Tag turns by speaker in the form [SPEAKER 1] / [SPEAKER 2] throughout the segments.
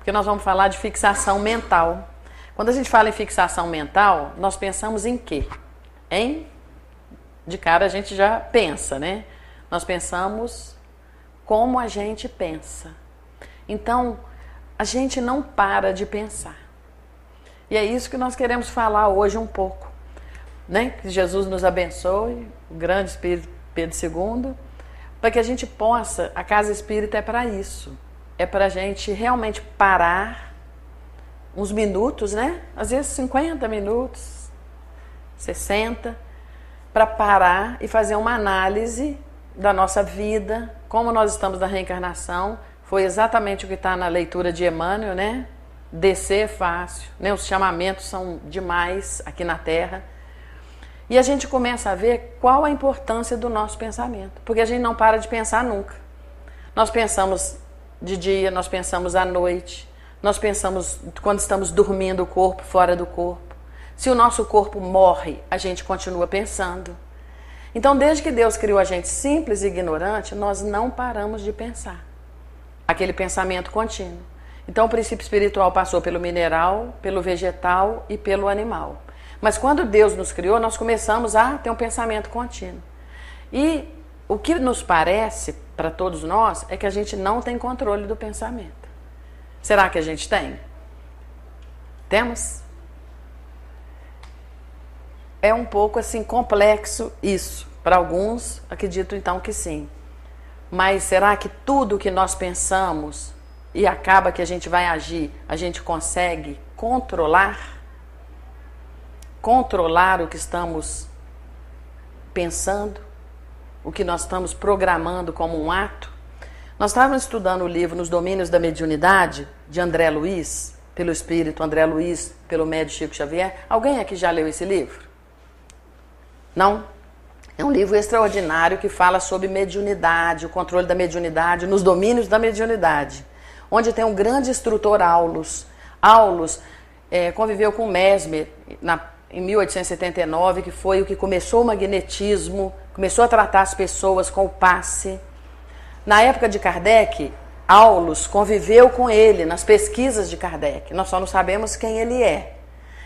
[SPEAKER 1] porque nós vamos falar de fixação mental. Quando a gente fala em fixação mental, nós pensamos em quê? De cara a gente já pensa, né? Nós pensamos como a gente pensa. Então, a gente não para de pensar. E é isso que nós queremos falar hoje um pouco, né? Que Jesus nos abençoe, o grande Espírito Pedro II, para que a gente possa, a Casa Espírita é para isso. É para a gente realmente parar uns minutos, né? Às vezes 50 minutos, 60, para parar e fazer uma análise da nossa vida, como nós estamos na reencarnação. Foi exatamente o que está na leitura de Emmanuel, né? Descer é fácil, né? Os chamamentos são demais aqui na Terra. E a gente começa a ver qual a importância do nosso pensamento, porque a gente não para de pensar nunca. Nós pensamos de dia, nós pensamos à noite, nós pensamos quando estamos dormindo o corpo, fora do corpo. Se o nosso corpo morre, a gente continua pensando. Então, desde que Deus criou a gente simples e ignorante, nós não paramos de pensar. Aquele pensamento contínuo. Então, o princípio espiritual passou pelo mineral, pelo vegetal e pelo animal. Mas quando Deus nos criou, nós começamos a ter um pensamento contínuo. E o que nos parece, para todos nós, é que a gente não tem controle do pensamento. Será que a gente tem? Temos? É um pouco assim complexo isso. Para alguns, acredito então que sim. Mas será que tudo que nós pensamos e acaba que a gente vai agir, a gente consegue controlar? Controlar o que estamos pensando, o que nós estamos programando como um ato? Nós estávamos estudando o livro Nos Domínios da Mediunidade, de André Luiz, pelo espírito André Luiz, pelo médium Chico Xavier. Alguém aqui já leu esse livro? Não? É um livro extraordinário que fala sobre mediunidade, o controle da mediunidade, nos domínios da mediunidade, onde tem um grande instrutor, Aulus. Aulus conviveu com Mesmer em 1879, que foi o que começou o magnetismo, começou a tratar as pessoas com o passe. Na época de Kardec, Aulus conviveu com ele nas pesquisas de Kardec. Nós só não sabemos quem ele é.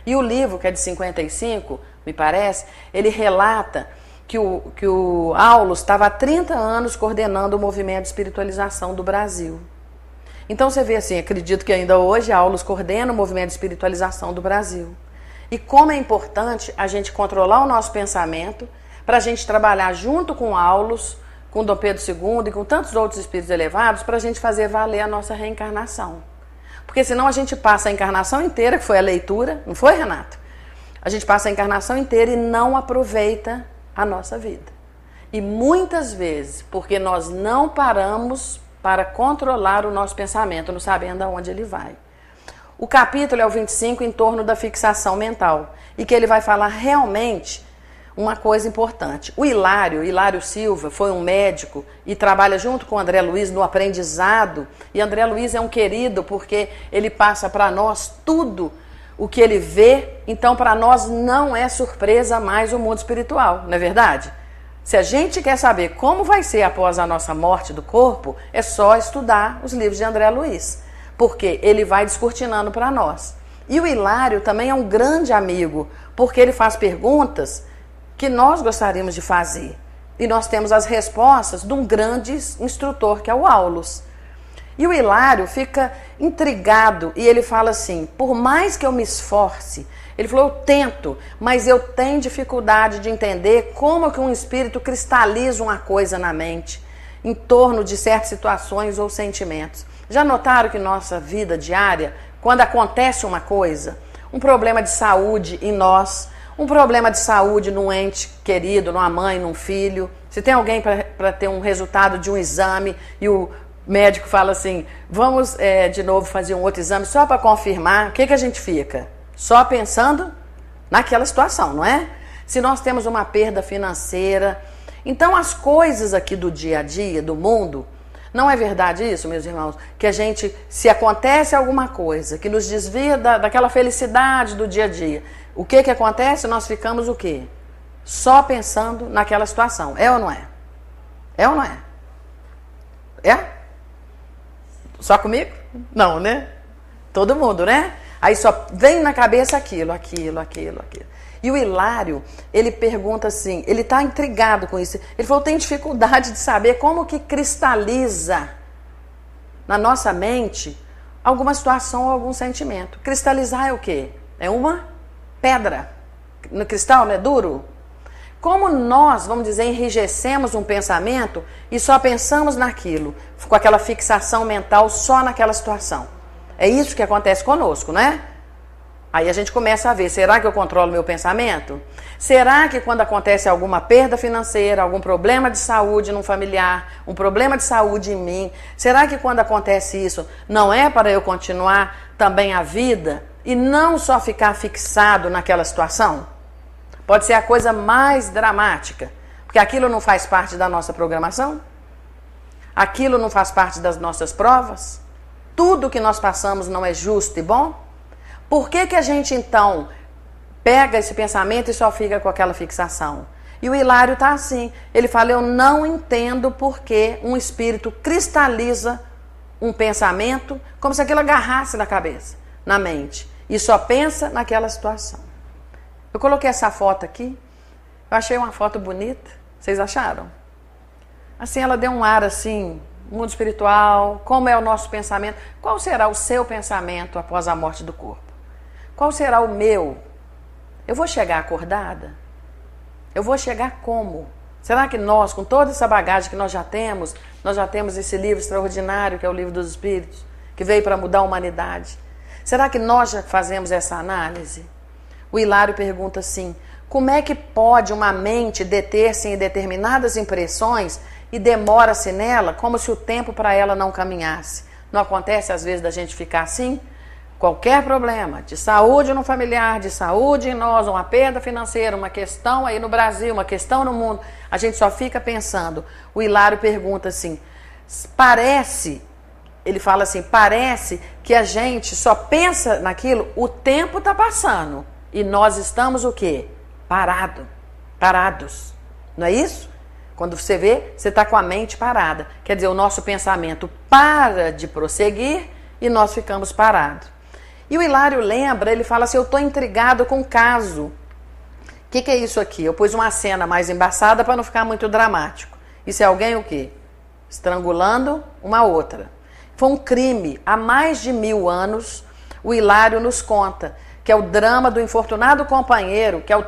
[SPEAKER 1] E o livro, que é de 55, me parece, ele relata que o Aulus estava há 30 anos coordenando o movimento de espiritualização do Brasil. Então você vê assim, acredito que ainda hoje Aulus coordena o movimento de espiritualização do Brasil. E como é importante a gente controlar o nosso pensamento para a gente trabalhar junto com Aulus, com Dom Pedro II e com tantos outros espíritos elevados para a gente fazer valer a nossa reencarnação. Porque senão a gente passa a encarnação inteira, que foi a leitura, não foi, Renato? A gente passa a encarnação inteira e não aproveita a nossa vida. E muitas vezes, porque nós não paramos para controlar o nosso pensamento, não sabendo aonde ele vai. O capítulo é o 25, em torno da fixação mental, e que ele vai falar realmente uma coisa importante. O Hilário Silva, foi um médico e trabalha junto com o André Luiz no aprendizado, e André Luiz é um querido porque ele passa para nós tudo o que ele vê, então para nós não é surpresa mais o mundo espiritual, não é verdade? Se a gente quer saber como vai ser após a nossa morte do corpo, é só estudar os livros de André Luiz, porque ele vai descortinando para nós. E o Hilário também é um grande amigo, porque ele faz perguntas que nós gostaríamos de fazer. E nós temos as respostas de um grande instrutor, que é o Aulus. E o Hilário fica intrigado e ele fala assim, por mais que eu me esforce, ele falou, eu tento, mas eu tenho dificuldade de entender como que um espírito cristaliza uma coisa na mente, em torno de certas situações ou sentimentos. Já notaram que nossa vida diária, quando acontece uma coisa, um problema de saúde em nós, um problema de saúde num ente querido, numa mãe, num filho, se tem alguém para ter um resultado de um exame e o médico fala assim, vamos de novo fazer um outro exame só para confirmar, o que a gente fica? Só pensando naquela situação, não é? Se nós temos uma perda financeira, então as coisas aqui do dia a dia, do mundo, não é verdade isso, meus irmãos? Que a gente, se acontece alguma coisa que nos desvia daquela felicidade do dia a dia, o que acontece? Nós ficamos o quê? Só pensando naquela situação. É ou não é? É ou não é? É? Só comigo? Não, né? Todo mundo, né? Aí só vem na cabeça aquilo. E o Hilário, ele pergunta assim, ele está intrigado com isso. Ele falou, tem dificuldade de saber como que cristaliza na nossa mente alguma situação ou algum sentimento. Cristalizar é o quê? É uma pedra. No cristal, não é duro? Como nós, vamos dizer, enrijecemos um pensamento e só pensamos naquilo, com aquela fixação mental só naquela situação. É isso que acontece conosco, não é? Aí a gente começa a ver, será que eu controlo meu pensamento? Será que quando acontece alguma perda financeira, algum problema de saúde num familiar, um problema de saúde em mim, será que quando acontece isso, não é para eu continuar também a vida e não só ficar fixado naquela situação? Pode ser a coisa mais dramática, porque aquilo não faz parte da nossa programação? Aquilo não faz parte das nossas provas? Tudo que nós passamos não é justo e bom? Por que que a gente então pega esse pensamento e só fica com aquela fixação? E o Hilário está assim, ele fala, eu não entendo por que um espírito cristaliza um pensamento como se aquilo agarrasse na cabeça, na mente, e só pensa naquela situação. Eu coloquei essa foto aqui, eu achei uma foto bonita, vocês acharam? Assim, ela deu um ar assim, mundo espiritual, como é o nosso pensamento, qual será o seu pensamento após a morte do corpo? Qual será o meu? Eu vou chegar acordada? Eu vou chegar como? Será que nós, com toda essa bagagem que nós já temos esse livro extraordinário que é o Livro dos Espíritos, que veio para mudar a humanidade? Será que nós já fazemos essa análise? O Hilário pergunta assim, como é que pode uma mente deter-se em determinadas impressões e demora-se nela como se o tempo para ela não caminhasse? Não acontece às vezes da gente ficar assim? Qualquer problema de saúde no familiar, de saúde em nós, uma perda financeira, uma questão aí no Brasil, uma questão no mundo, a gente só fica pensando. O Hilário pergunta assim, parece, ele fala assim, parece que a gente só pensa naquilo, o tempo está passando e nós estamos o quê? Parados. Não é isso? Quando você vê, você está com a mente parada. Quer dizer, o nosso pensamento para de prosseguir e nós ficamos parados. E o Hilário lembra, ele fala assim, eu estou intrigado com o caso. O que é isso aqui? Eu pus uma cena mais embaçada para não ficar muito dramático. Isso é alguém o quê? Estrangulando uma outra. Foi um crime. Há mais de 1000 anos, o Hilário nos conta, que é o drama do infortunado companheiro, que é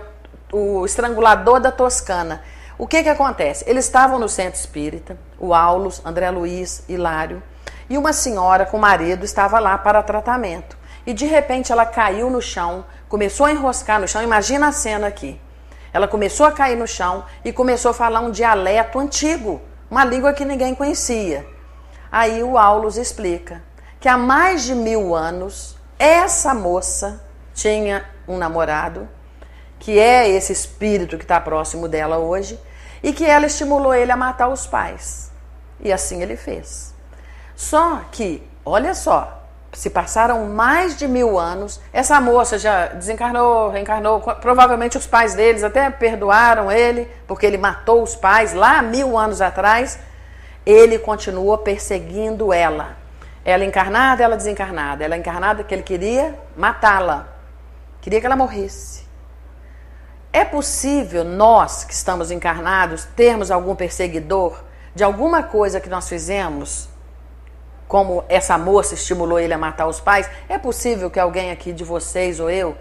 [SPEAKER 1] o estrangulador da Toscana. O que acontece? Eles estavam no centro espírita, o Aulus, André Luiz, Hilário, e uma senhora com o marido estava lá para tratamento. E de repente ela caiu no chão, começou a enroscar no chão, imagina a cena aqui. Ela começou a cair no chão e começou a falar um dialeto antigo, uma língua que ninguém conhecia. Aí o Aulus explica que há mais de 1000 anos, essa moça tinha um namorado, que é esse espírito que está próximo dela hoje, e que ela estimulou ele a matar os pais. E assim ele fez. Só que, olha só, se passaram mais de 1000 anos, essa moça já desencarnou, reencarnou, provavelmente os pais deles até perdoaram ele, porque ele matou os pais lá 1000 anos atrás, ele continuou perseguindo ela. Ela encarnada, ela desencarnada. Ela encarnada que ele queria matá-la, queria que ela morresse. É possível nós que estamos encarnados termos algum perseguidor de alguma coisa que nós fizemos, como essa moça estimulou ele a matar os pais? É possível que alguém aqui de vocês ou eu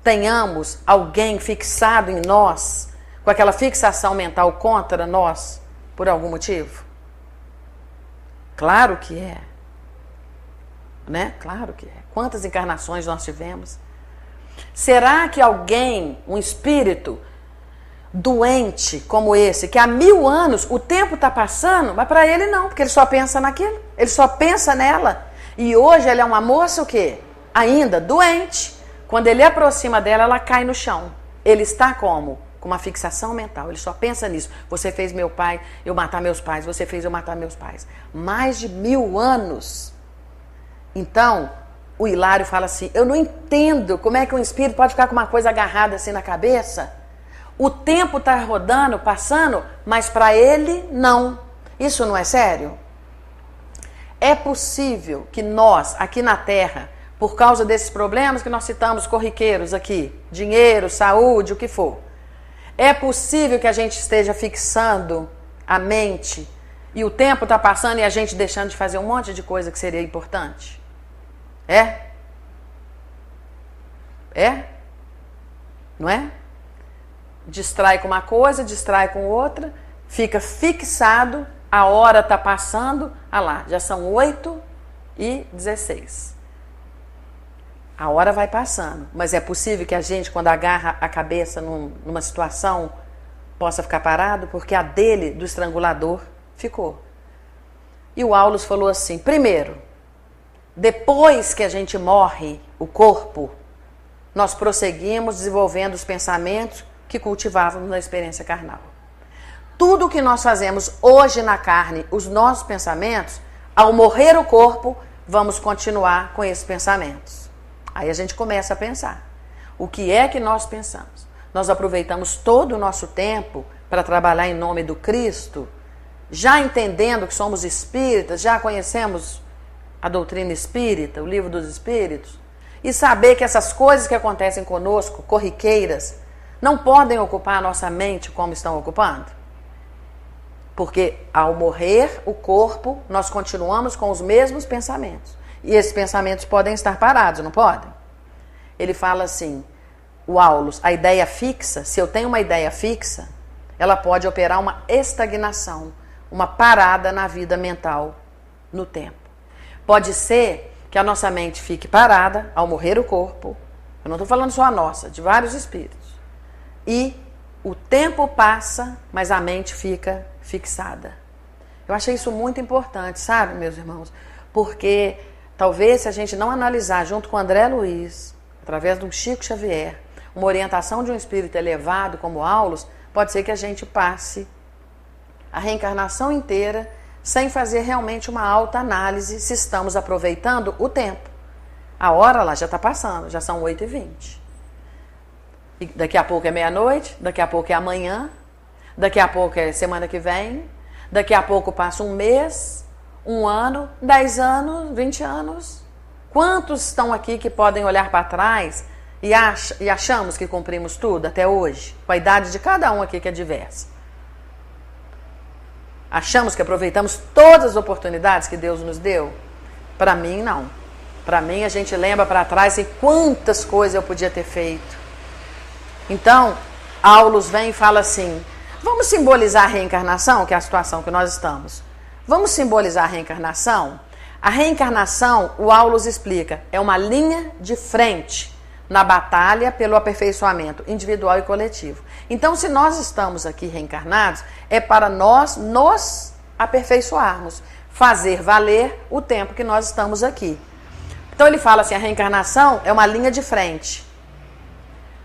[SPEAKER 1] tenhamos alguém fixado em nós, com aquela fixação mental contra nós, por algum motivo? Claro que é. Né? Claro que é. Quantas encarnações nós tivemos? Será que alguém, um espírito doente como esse, que há 1000 anos o tempo está passando, mas para ele não, porque ele só pensa naquilo, ele só pensa nela. E hoje ela é uma moça o quê? Ainda doente. Quando ele aproxima dela, ela cai no chão. Ele está como? Com uma fixação mental, ele só pensa nisso. Você fez meu pai, eu matar meus pais, você fez eu matar meus pais. Mais de 1000 anos. Então, o Hilário fala assim, eu não entendo como é que um espírito pode ficar com uma coisa agarrada assim na cabeça. O tempo está rodando, passando, mas para ele não. Isso não é sério? É possível que nós, aqui na Terra, por causa desses problemas que nós citamos corriqueiros aqui, dinheiro, saúde, o que for. É possível que a gente esteja fixando a mente e o tempo está passando e a gente deixando de fazer um monte de coisa que seria importante? É? É? Não é? Distrai com uma coisa, distrai com outra, fica fixado, a hora está passando, ah lá, já são 8h16. A hora vai passando, mas é possível que a gente, quando agarra a cabeça numa situação, possa ficar parado, porque a dele, do estrangulador, ficou. E o Aulus falou assim, primeiro, depois que a gente morre, o corpo, nós prosseguimos desenvolvendo os pensamentos que cultivávamos na experiência carnal. Tudo o que nós fazemos hoje na carne, os nossos pensamentos, ao morrer o corpo, vamos continuar com esses pensamentos. Aí a gente começa a pensar. O que é que nós pensamos? Nós aproveitamos todo o nosso tempo para trabalhar em nome do Cristo, já entendendo que somos espíritas, já conhecemos a doutrina espírita, o livro dos espíritos, e saber que essas coisas que acontecem conosco, corriqueiras, não podem ocupar a nossa mente como estão ocupando. Porque ao morrer o corpo, nós continuamos com os mesmos pensamentos. E esses pensamentos podem estar parados, não podem? Ele fala assim, o Aulus, a ideia fixa, se eu tenho uma ideia fixa, ela pode operar uma estagnação, uma parada na vida mental, no tempo. Pode ser que a nossa mente fique parada ao morrer o corpo, eu não estou falando só a nossa, de vários espíritos, e o tempo passa, mas a mente fica fixada. Eu achei isso muito importante, sabe, meus irmãos? Porque talvez se a gente não analisar junto com o André Luiz, através do Chico Xavier, uma orientação de um espírito elevado como Aulus, pode ser que a gente passe a reencarnação inteira sem fazer realmente uma alta análise se estamos aproveitando o tempo. A hora lá já está passando, já são 8h20. E daqui a pouco é meia-noite, daqui a pouco é amanhã, daqui a pouco é semana que vem, daqui a pouco passa um mês, um ano, 10 anos, 20 anos. Quantos estão aqui que podem olhar para trás e achamos que cumprimos tudo até hoje? Com a idade de cada um aqui que é diversa. Achamos que aproveitamos todas as oportunidades que Deus nos deu? Para mim, não. Para mim, a gente lembra para trás e quantas coisas eu podia ter feito. Então, Aulus vem e fala assim, vamos simbolizar a reencarnação, que é a situação que nós estamos. Vamos simbolizar a reencarnação? A reencarnação, o Aulus explica, é uma linha de frente na batalha pelo aperfeiçoamento individual e coletivo. Então, se nós estamos aqui reencarnados, é para nós nos aperfeiçoarmos, fazer valer o tempo que nós estamos aqui. Então, ele fala assim, a reencarnação é uma linha de frente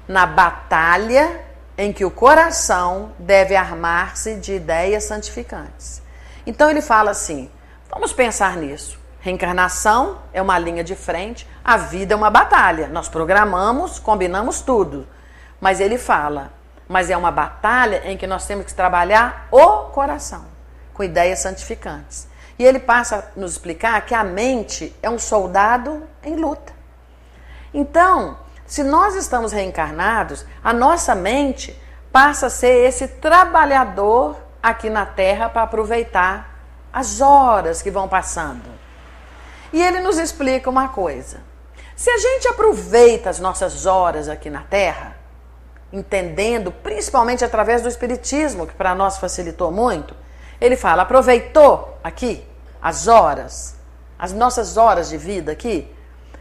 [SPEAKER 1] na batalha em que o coração deve armar-se de ideias santificantes. Então, ele fala assim, vamos pensar nisso. Reencarnação é uma linha de frente, a vida é uma batalha. Nós programamos, combinamos tudo. Mas ele fala, mas é uma batalha em que nós temos que trabalhar o coração, com ideias santificantes. E ele passa a nos explicar que a mente é um soldado em luta. Então, se nós estamos reencarnados, a nossa mente passa a ser esse trabalhador aqui na Terra para aproveitar as horas que vão passando. E ele nos explica uma coisa. Se a gente aproveita as nossas horas aqui na Terra, entendendo, principalmente através do Espiritismo, que para nós facilitou muito, ele fala, aproveitou aqui as horas, as nossas horas de vida aqui,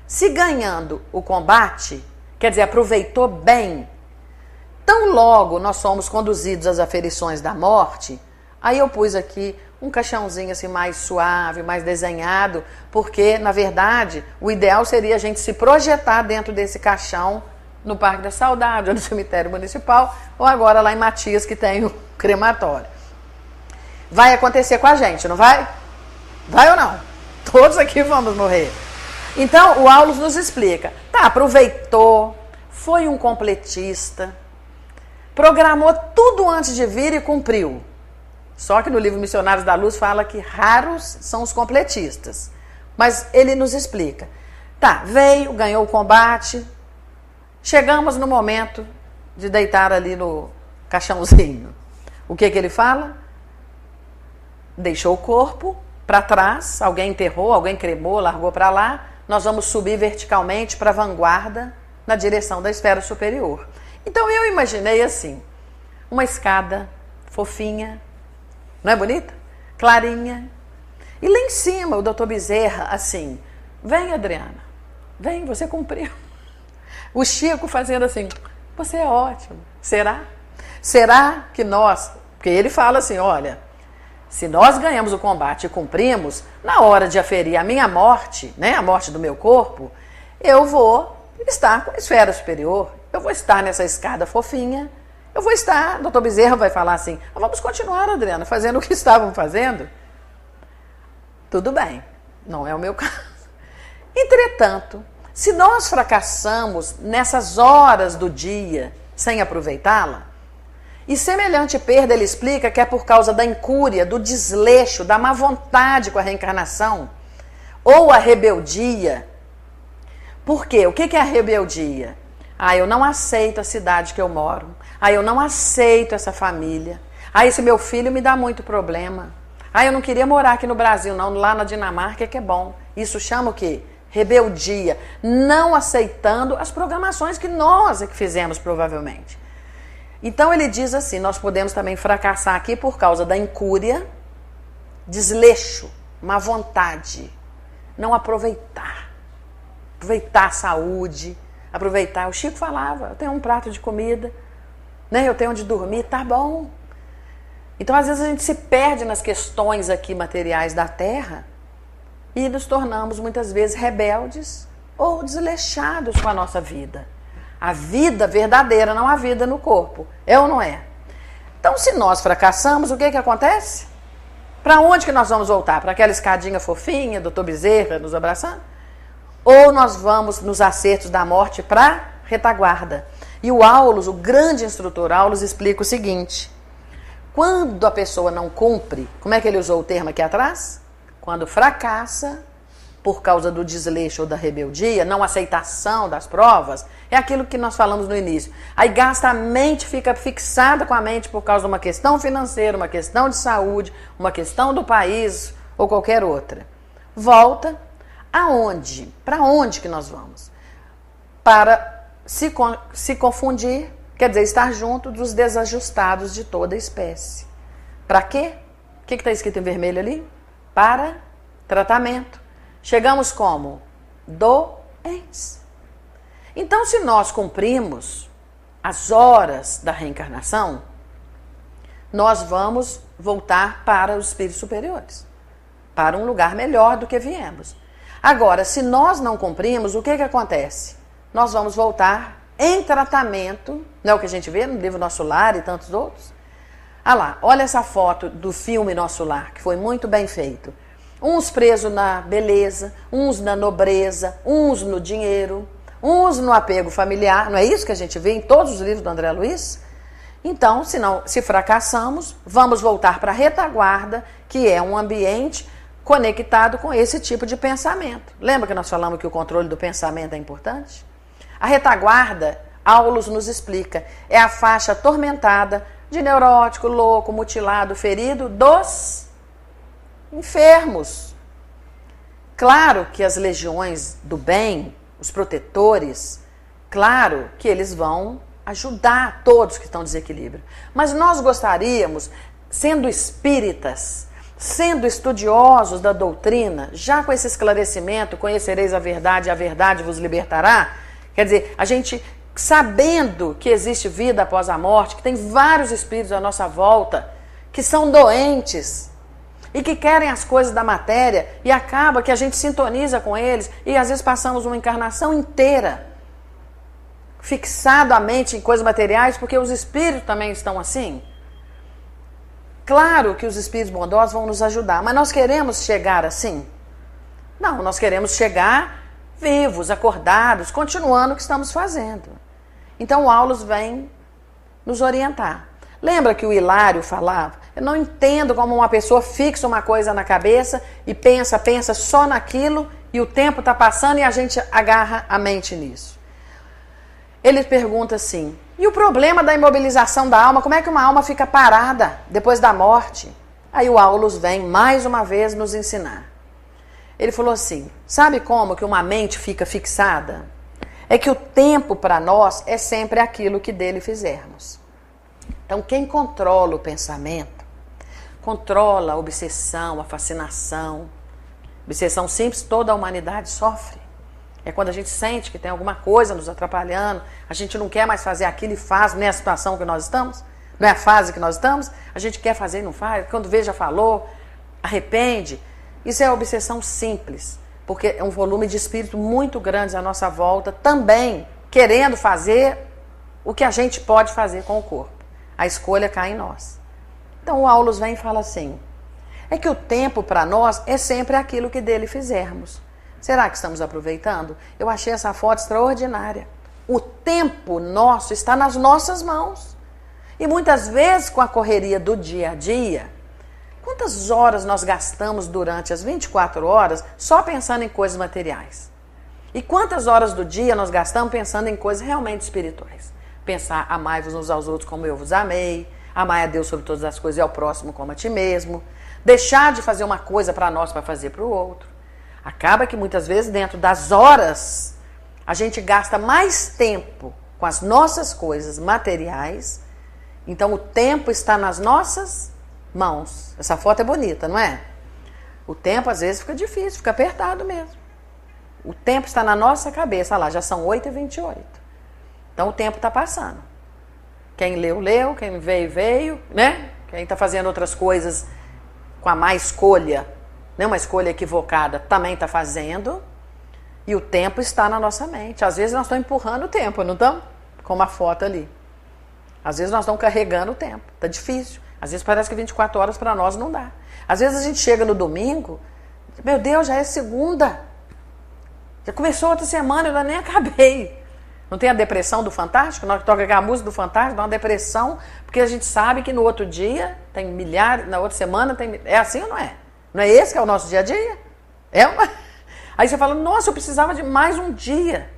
[SPEAKER 1] se ganhando o combate, quer dizer, aproveitou bem, tão logo nós somos conduzidos às aferições da morte, aí eu pus aqui um caixãozinho assim mais suave, mais desenhado, porque, na verdade, o ideal seria a gente se projetar dentro desse caixão no Parque da Saudade, ou no cemitério municipal, ou agora lá em Matias, que tem o crematório. Vai acontecer com a gente, não vai? Vai ou não? Todos aqui vamos morrer. Então, o Aulus nos explica. Tá, aproveitou, foi um completista, programou tudo antes de vir e cumpriu. Só que no livro Missionários da Luz fala que raros são os completistas. Mas ele nos explica. Tá, veio, ganhou o combate. Chegamos no momento de deitar ali no caixãozinho. O que ele fala? Deixou o corpo para trás, alguém enterrou, alguém cremou, largou para lá. Nós vamos subir verticalmente para a vanguarda, na direção da esfera superior. Então eu imaginei assim, uma escada fofinha, não é bonita? Clarinha. E lá em cima o doutor Bezerra assim, vem Adriana, vem, você cumpriu. O Chico fazendo assim, você é ótimo. Será? Será que nós... Porque ele fala assim, olha, se nós ganhamos o combate e cumprimos, na hora de aferir a minha morte, né, a morte do meu corpo, eu vou estar com a esfera superior, eu vou estar nessa escada fofinha, eu vou estar... O doutor Bezerra vai falar assim, vamos continuar, Adriana, fazendo o que estavam fazendo. Tudo bem, não é o meu caso. Entretanto, se nós fracassamos nessas horas do dia sem aproveitá-la, e semelhante perda ele explica que é por causa da incúria, do desleixo, da má vontade com a reencarnação, ou a rebeldia. Por quê? O que é a rebeldia? Eu não aceito a cidade que eu moro. Eu não aceito essa família. Esse meu filho me dá muito problema. Eu não queria morar aqui no Brasil, não, lá na Dinamarca que é bom. Isso chama o quê? Rebeldia, não aceitando as programações que nós é que fizemos provavelmente. Então ele diz assim, nós podemos também fracassar aqui por causa da incúria, desleixo, má vontade, não aproveitar a saúde, aproveitar. O Chico falava, eu tenho um prato de comida, né? Eu tenho onde dormir, tá bom. Então às vezes a gente se perde nas questões aqui materiais da terra, e nos tornamos muitas vezes rebeldes ou desleixados com a nossa vida. A vida verdadeira, não a vida no corpo. É ou não é? Então, se nós fracassamos, o que acontece? Para onde que nós vamos voltar? Para aquela escadinha fofinha, doutor Bezerra nos abraçando? Ou nós vamos nos acertos da morte para retaguarda? E o Aulus, o grande instrutor Aulus, explica o seguinte. Quando a pessoa não cumpre, como é que ele usou o termo aqui atrás? Quando fracassa, por causa do desleixo ou da rebeldia, não aceitação das provas, é aquilo que nós falamos no início. Aí gasta a mente, fica fixada com a mente por causa de uma questão financeira, uma questão de saúde, uma questão do país ou qualquer outra. Volta aonde? Para onde que nós vamos? Para se confundir, quer dizer, estar junto dos desajustados de toda a espécie. Para quê? O que está escrito em vermelho ali? Para tratamento. Chegamos como? Doentes. Então, se nós cumprimos as horas da reencarnação, nós vamos voltar para os espíritos superiores, para um lugar melhor do que viemos. Agora, se nós não cumprimos, o que acontece? Nós vamos voltar em tratamento, não é o que a gente vê no livro Nosso Lar e tantos outros? Lá, olha essa foto do filme Nosso Lar, que foi muito bem feito. Uns presos na beleza, uns na nobreza, uns no dinheiro, uns no apego familiar. Não é isso que a gente vê em todos os livros do André Luiz? Então, se fracassamos, vamos voltar para a retaguarda, que é um ambiente conectado com esse tipo de pensamento. Lembra que nós falamos que o controle do pensamento é importante? A retaguarda, Aulus nos explica, é a faixa atormentada de neurótico, louco, mutilado, ferido dos enfermos. Claro que as legiões do bem, os protetores, claro que eles vão ajudar todos que estão em desequilíbrio. Mas nós gostaríamos, sendo espíritas, sendo estudiosos da doutrina, já com esse esclarecimento, conhecereis a verdade vos libertará. Quer dizer, a gente sabendo que existe vida após a morte, que tem vários espíritos à nossa volta, que são doentes e que querem as coisas da matéria, e acaba que a gente sintoniza com eles e às vezes passamos uma encarnação inteira fixado a mente em coisas materiais, porque os espíritos também estão assim. Claro que os espíritos bondosos vão nos ajudar, mas nós queremos chegar assim? Não, nós queremos chegar vivos, acordados, continuando o que estamos fazendo. Então o Aulus vem nos orientar. Lembra que o Hilário falava? Eu não entendo como uma pessoa fixa uma coisa na cabeça e pensa só naquilo E o tempo está passando e a gente agarra a mente nisso. Ele pergunta assim, e o problema da imobilização da alma, como é que uma alma fica parada depois da morte? Aí o Aulus vem mais uma vez nos ensinar. Ele falou assim, sabe como que uma mente fica fixada? É que o tempo para nós é sempre aquilo que dele fizermos. Então quem controla o pensamento, controla a obsessão, a fascinação. Obsessão simples, toda a humanidade sofre. É quando a gente sente que tem alguma coisa nos atrapalhando, a gente não quer mais fazer aquilo e faz, não é a situação que nós estamos, não é a fase que nós estamos, a gente quer fazer e não faz, quando vê já falou, arrepende. Isso é a obsessão simples, porque é um volume de espírito muito grande à nossa volta, também querendo fazer o que a gente pode fazer com o corpo. A escolha cai em nós. Então o Aulus vem e fala assim, é que o tempo para nós é sempre aquilo que dele fizermos. Será que estamos aproveitando? Eu achei essa foto extraordinária. O tempo nosso está nas nossas mãos. E muitas vezes com a correria do dia a dia, quantas horas nós gastamos durante as 24 horas só pensando em coisas materiais? E quantas horas do dia nós gastamos pensando em coisas realmente espirituais? Pensar, amai-vos uns aos outros como eu vos amei, amai a Deus sobre todas as coisas e ao próximo como a ti mesmo. Deixar de fazer uma coisa para nós para fazer para o outro. Acaba que muitas vezes dentro das horas a gente gasta mais tempo com as nossas coisas materiais. Então o tempo está nas nossas mãos. Essa foto é bonita, não é? O tempo às vezes fica difícil, fica apertado mesmo. O tempo está na nossa cabeça. Olha lá, já são 8h28. Então o tempo está passando. Quem leu, leu. Quem veio, veio, né? Quem está fazendo outras coisas com a má escolha, né? Uma escolha equivocada, também está fazendo. E o tempo está na nossa mente. Às vezes nós estamos empurrando o tempo, não estamos? Como a foto ali. Às vezes nós estamos carregando o tempo. Está difícil. Às vezes parece que 24 horas para nós não dá. Às vezes a gente chega no domingo, meu Deus, já é segunda. Já começou outra semana, eu ainda nem acabei. Não tem a depressão do Fantástico? Nós toca aquela música do Fantástico, dá uma depressão, porque a gente sabe que no outro dia tem milhares, na outra semana tem... É assim ou não é? Não é esse que é o nosso dia a dia? É uma... Aí você fala, nossa, eu precisava de mais um dia.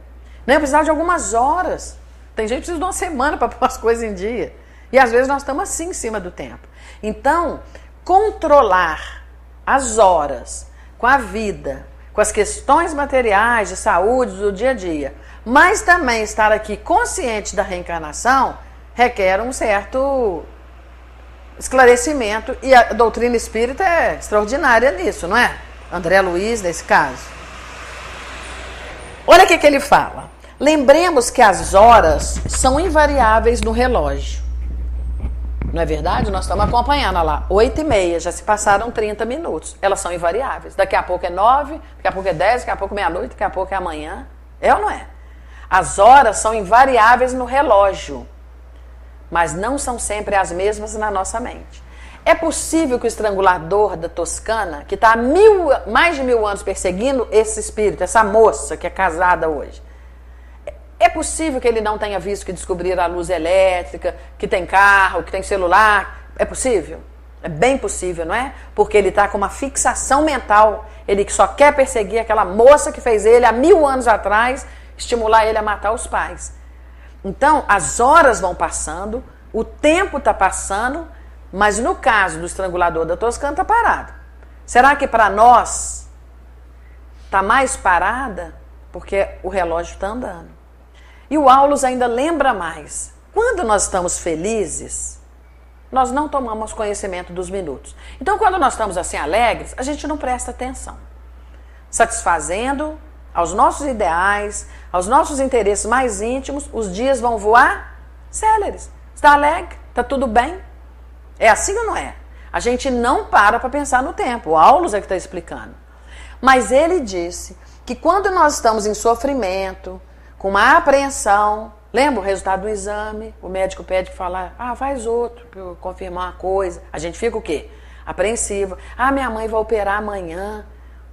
[SPEAKER 1] Né? Eu precisava de algumas horas. Tem gente que precisa de uma semana para pôr as coisas em dia. E às vezes nós estamos assim em cima do tempo. Então, controlar as horas com a vida, com as questões materiais, de saúde, do dia a dia, mas também estar aqui consciente da reencarnação, requer um certo esclarecimento. E a doutrina espírita é extraordinária nisso, não é? André Luiz, nesse caso. Olha o que ele fala. Lembremos que as horas são invariáveis no relógio. Não é verdade? Nós estamos acompanhando, olha lá, 8h30, já se passaram 30 minutos. Elas são invariáveis. Daqui a pouco é 9, daqui a pouco é 10, daqui a pouco é meia-noite, daqui a pouco é amanhã. É ou não é? As horas são invariáveis no relógio, mas não são sempre as mesmas na nossa mente. É possível que o estrangulador da Toscana, que está há mais de 1000 anos perseguindo esse espírito, essa moça que é casada hoje, é possível que ele não tenha visto que descobriram a luz elétrica, que tem carro, que tem celular? É possível? É bem possível, não é? Porque ele está com uma fixação mental, ele só quer perseguir aquela moça que fez ele há 1000 anos atrás, estimular ele a matar os pais. Então, as horas vão passando, o tempo está passando, mas no caso do estrangulador da Toscana está parado. Será que para nós está mais parada? Porque o relógio está andando. E o Aulus ainda lembra mais. Quando nós estamos felizes, nós não tomamos conhecimento dos minutos. Então, quando nós estamos assim alegres, a gente não presta atenção. Satisfazendo aos nossos ideais, aos nossos interesses mais íntimos, os dias vão voar céleres. Está alegre? Está tudo bem? É assim ou não é? A gente não para pensar no tempo. O Aulus é que está explicando. Mas ele disse que quando nós estamos em sofrimento, com uma apreensão, lembra o resultado do exame? O médico pede para falar, faz outro, para eu confirmar uma coisa. A gente fica o quê? Apreensivo. Minha mãe vai operar amanhã.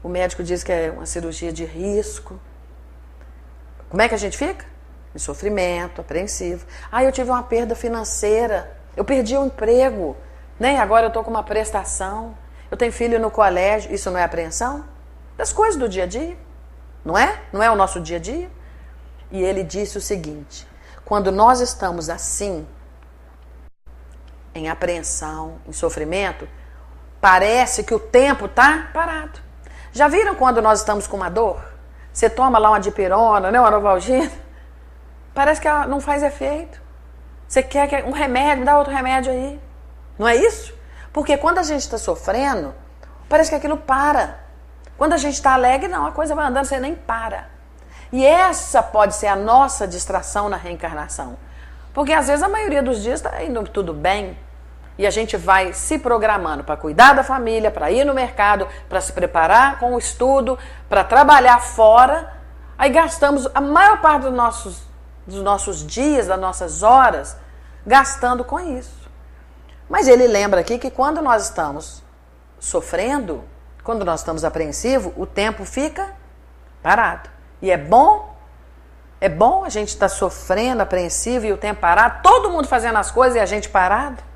[SPEAKER 1] O médico diz que é uma cirurgia de risco. Como é que a gente fica? Em sofrimento, apreensivo. Eu tive uma perda financeira. Eu perdi o emprego. Né? Agora eu estou com uma prestação. Eu tenho filho no colégio. Isso não é apreensão? Das coisas do dia a dia. Não é? Não é o nosso dia a dia? E ele disse o seguinte: quando nós estamos assim, em apreensão, em sofrimento, parece que o tempo está parado. Já viram quando nós estamos com uma dor? Você toma lá uma dipirona, né, uma Novalgina, parece que ela não faz efeito. Você quer um remédio, me dá outro remédio aí. Não é isso? Porque quando a gente está sofrendo, parece que aquilo para. Quando a gente está alegre, não, a coisa vai andando, você nem para. E essa pode ser a nossa distração na reencarnação. Porque às vezes a maioria dos dias está indo tudo bem. E a gente vai se programando para cuidar da família, para ir no mercado, para se preparar com o estudo, para trabalhar fora. Aí gastamos a maior parte dos nossos dias, das nossas horas, gastando com isso. Mas ele lembra aqui que quando nós estamos sofrendo, quando nós estamos apreensivos, o tempo fica parado. E é bom a gente estar sofrendo, apreensivo e o tempo parado, todo mundo fazendo as coisas e a gente parado.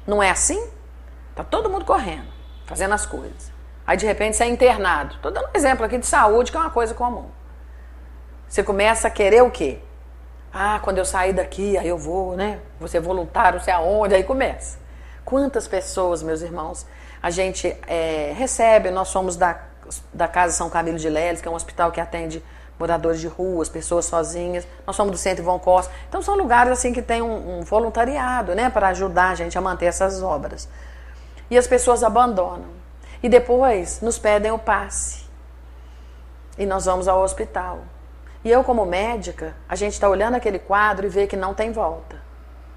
[SPEAKER 1] Não é assim? Tá todo mundo correndo, fazendo as coisas. Aí de repente você é internado. Estou dando um exemplo aqui de saúde, que é uma coisa comum. Você começa a querer o quê? Ah, quando eu sair daqui, aí eu vou, né? Vou ser voluntário, não sei aonde, aí começa. Quantas pessoas, meus irmãos, a gente recebe, nós somos da Casa São Camilo de Leles, que é um hospital que atende moradores de ruas, pessoas sozinhas. Nós somos do Centro Ivon Costa. Então são lugares assim que tem um voluntariado, né, para ajudar a gente a manter essas obras. E as pessoas abandonam. E depois nos pedem o passe. E nós vamos ao hospital. E eu, como médica, a gente está olhando aquele quadro e vê que não tem volta.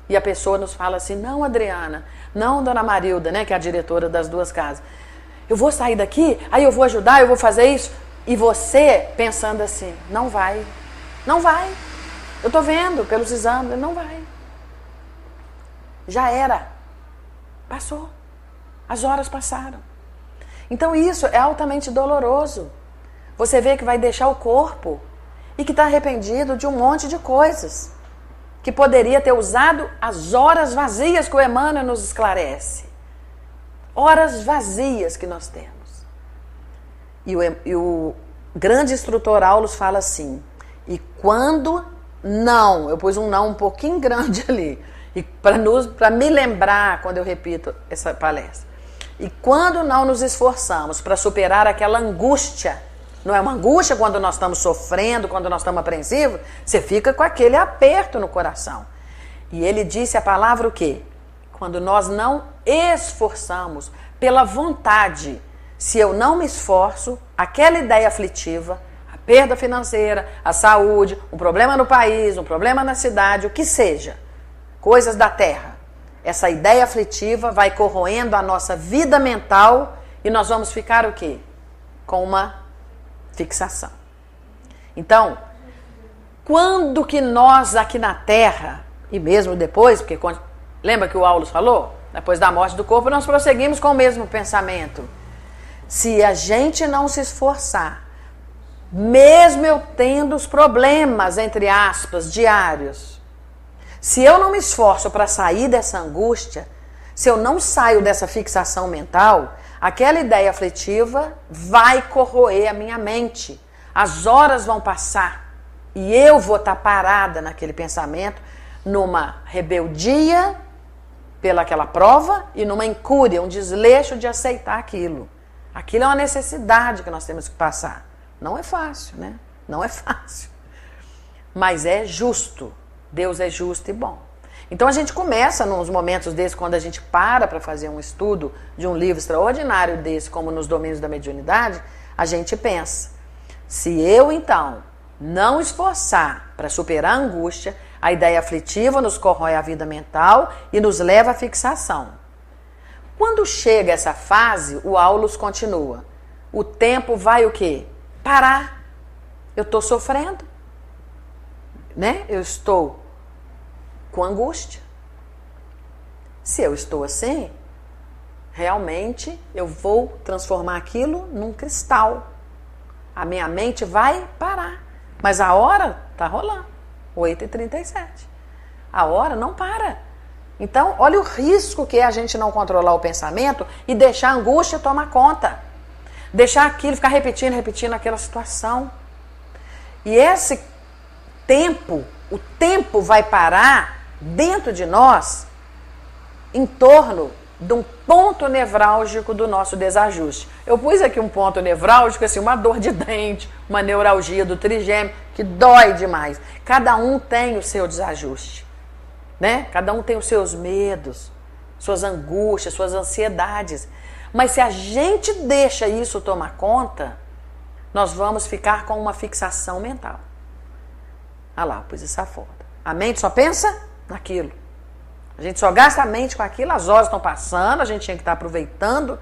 [SPEAKER 1] E a pessoa nos fala assim: não, Adriana, não, dona Marilda, né, que é a diretora das duas casas. Eu vou sair daqui, aí eu vou ajudar, eu vou fazer isso. E você pensando assim: não vai, não vai. Eu tô vendo pelos exames, não vai. Já era. Passou. As horas passaram. Então isso é altamente doloroso. Você vê que vai deixar o corpo e que está arrependido de um monte de coisas. Que poderia ter usado as horas vazias que o Emmanuel nos esclarece. Horas vazias que nós temos. E o grande instrutor Aulus fala assim: e quando não, eu pus um não um pouquinho grande ali, e para me lembrar quando eu repito essa palestra, e quando não nos esforçamos para superar aquela angústia, não é uma angústia quando nós estamos sofrendo, quando nós estamos apreensivos, você fica com aquele aperto no coração. E ele disse a palavra o quê? Quando nós não esforçamos pela vontade. Se eu não me esforço, aquela ideia aflitiva, a perda financeira, a saúde, um problema no país, um problema na cidade, o que seja, coisas da terra, essa ideia aflitiva vai corroendo a nossa vida mental e nós vamos ficar o quê? Com uma fixação. Então, quando que nós aqui na terra, e mesmo depois, porque lembra que o Aulus falou? Depois da morte do corpo, nós prosseguimos com o mesmo pensamento. Se a gente não se esforçar, mesmo eu tendo os problemas, entre aspas, diários, se eu não me esforço para sair dessa angústia, se eu não saio dessa fixação mental, aquela ideia aflitiva vai corroer a minha mente. As horas vão passar e eu vou estar parada naquele pensamento, numa rebeldia pelaquela prova e numa incúria, um desleixo de aceitar aquilo. Aquilo é uma necessidade que nós temos que passar. Não é fácil, né? Não é fácil. Mas é justo. Deus é justo e bom. Então a gente começa nos momentos desses, quando a gente para fazer um estudo de um livro extraordinário desse, como nos domínios da mediunidade, a gente pensa: se eu então não esforçar para superar a angústia, a ideia aflitiva nos corrói a vida mental e nos leva à fixação. Quando chega essa fase, o Aulus continua. O tempo vai o quê? Parar. Eu estou sofrendo, né? Eu estou com angústia. Se eu estou assim, realmente eu vou transformar aquilo num cristal. A minha mente vai parar. Mas a hora está rolando. 8h37. A hora não para. Então, olha o risco que é a gente não controlar o pensamento e deixar a angústia tomar conta. Deixar aquilo, ficar repetindo aquela situação. E esse tempo, o tempo vai parar dentro de nós em torno de um ponto nevrálgico do nosso desajuste. Eu pus aqui um ponto nevrálgico, assim, uma dor de dente, uma neuralgia do trigêmeo, que dói demais. Cada um tem o seu desajuste, né? Cada um tem os seus medos, suas angústias, suas ansiedades. Mas se a gente deixa isso tomar conta, nós vamos ficar com uma fixação mental. Ah lá, pus essa foto. A mente só pensa naquilo. A gente só gasta a mente com aquilo, as horas estão passando, a gente tinha que estar aproveitando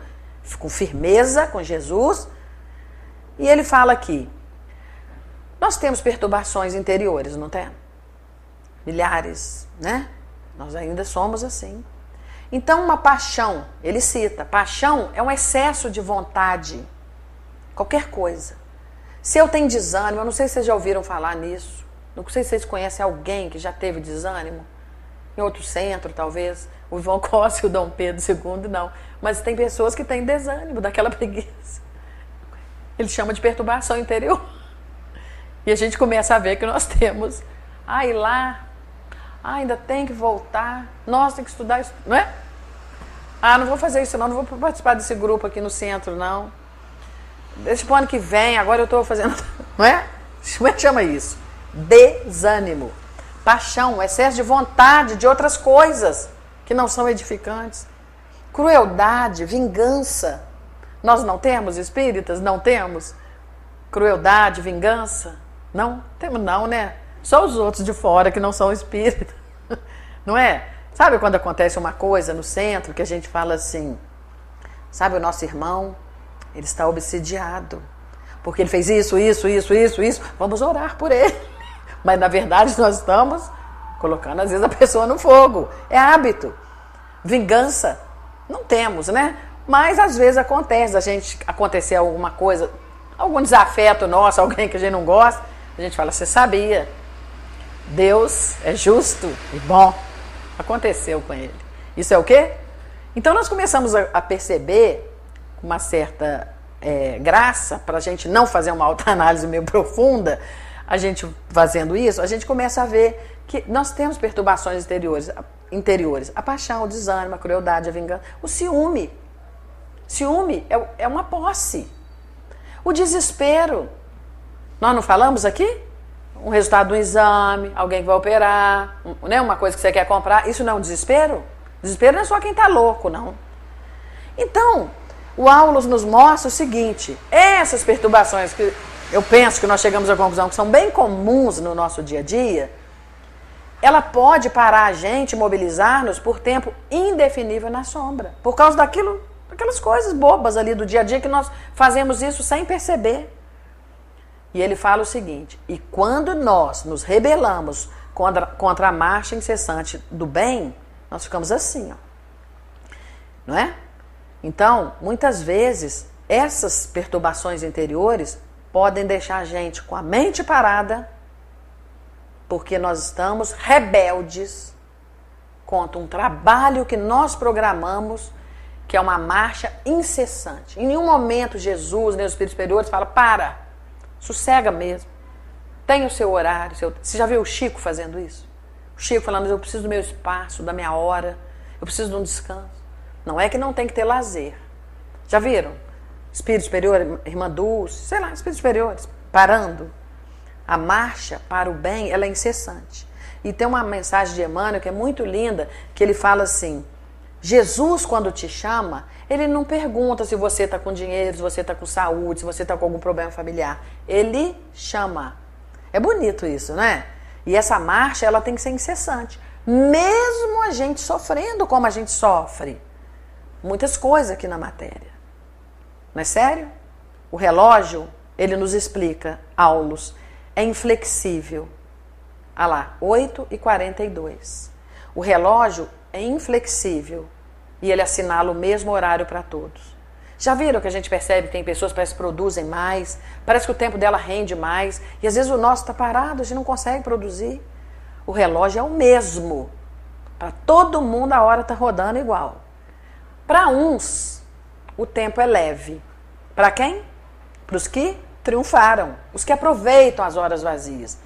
[SPEAKER 1] com firmeza, com Jesus. E ele fala aqui, nós temos perturbações interiores, não tem? Milhares, né? Nós ainda somos assim. Então uma paixão, ele cita, paixão é um excesso de vontade, qualquer coisa. Se eu tenho desânimo, eu não sei se vocês já ouviram falar nisso, não sei se vocês conhecem alguém que já teve desânimo, em outro centro, talvez. O Ivan Costa e o Dom Pedro II, não. Mas tem pessoas que têm desânimo, daquela preguiça. Ele chama de perturbação interior. E a gente começa a ver que nós temos. Ir lá. Ainda tem que voltar. Nossa, tem que estudar isso. Não é? Não vou fazer isso não. Não vou participar desse grupo aqui no centro, não. Deixa pro ano que vem. Agora eu estou fazendo... Não é? Como é que chama isso? Desânimo. Paixão, excesso de vontade de outras coisas que não são edificantes. Crueldade, vingança. Nós não temos espíritas? Não temos? Crueldade, vingança? Não? Temos não, né? Só os outros de fora que não são espíritas. Não é? Sabe quando acontece uma coisa no centro que a gente fala assim, sabe o nosso irmão? Ele está obsidiado. Porque ele fez isso, vamos orar por ele. Mas, na verdade, nós estamos colocando, às vezes, a pessoa no fogo. É hábito. Vingança, não temos, né? Mas, às vezes, acontece. A gente acontecer alguma coisa, algum desafeto nosso, alguém que a gente não gosta, a gente fala, você sabia? Deus é justo e bom. Aconteceu com ele. Isso é o quê? Então, nós começamos a perceber, com uma certa graça, para a gente não fazer uma autoanálise meio profunda, a gente fazendo isso, a gente começa a ver que nós temos perturbações interiores. A paixão, o desânimo, a crueldade, a vingança, o ciúme. Ciúme é uma posse. O desespero. Nós não falamos aqui? Um resultado do exame, alguém que vai operar, né? Uma coisa que você quer comprar. Isso não é um desespero? Desespero não é só quem está louco, não. Então, o Aulus nos mostra o seguinte, essas perturbações que eu penso que nós chegamos à conclusão que são bem comuns no nosso dia a dia, ela pode parar a gente, mobilizar-nos por tempo indefinível na sombra. Por causa daquelas coisas bobas ali do dia a dia que nós fazemos isso sem perceber. E ele fala o seguinte, e quando nós nos rebelamos contra a marcha incessante do bem, nós ficamos assim, ó. Não é? Então, muitas vezes, essas perturbações interiores podem deixar a gente com a mente parada, porque nós estamos rebeldes contra um trabalho que nós programamos, que é uma marcha incessante. Em nenhum momento Jesus, nem os espíritos superiores falam, para, sossega mesmo, tem o seu horário. Você já viu o Chico fazendo isso? O Chico falando, eu preciso do meu espaço, da minha hora, eu preciso de um descanso. Não é que não tem que ter lazer. Já viram? Espírito superior, irmã Dulce, sei lá, espíritos superiores, parando. A marcha para o bem, ela é incessante. E tem uma mensagem de Emmanuel que é muito linda, que ele fala assim, Jesus, quando te chama, ele não pergunta se você está com dinheiro, se você está com saúde, se você está com algum problema familiar. Ele chama. É bonito isso, né? E essa marcha, ela tem que ser incessante. Mesmo a gente sofrendo como a gente sofre. Muitas coisas aqui na matéria. Não é sério? O relógio, ele nos explica, Aulus, é inflexível. Ah lá, 8h42. O relógio é inflexível e ele assinala o mesmo horário para todos. Já viram que a gente percebe que tem pessoas que parece que produzem mais, parece que o tempo dela rende mais, e às vezes o nosso está parado, a gente não consegue produzir. O relógio é o mesmo. Para todo mundo a hora está rodando igual. Para uns, o tempo é leve. Para quem? Para os que triunfaram, os que aproveitam as horas vazias.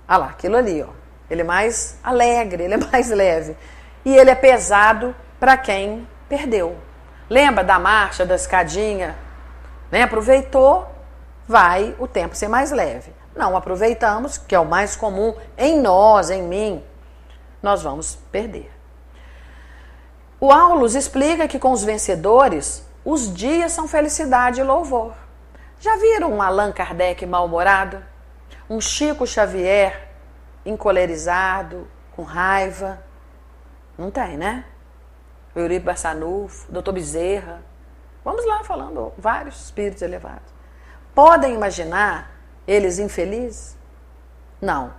[SPEAKER 1] Ah lá, aquilo ali, ó. Ele é mais alegre, ele é mais leve. E ele é pesado para quem perdeu. Lembra da marcha, da escadinha? Né? Aproveitou, vai o tempo ser mais leve. Não aproveitamos, que é o mais comum em nós, em mim, nós vamos perder. O Aulus explica que com os vencedores, os dias são felicidade e louvor. Já viram um Allan Kardec mal-humorado? Um Chico Xavier encolerizado, com raiva? Não tem, né? O Eurico Barçanufo, Dr. Bezerra. Vamos lá falando, vários espíritos elevados. Podem imaginar eles infelizes? Não.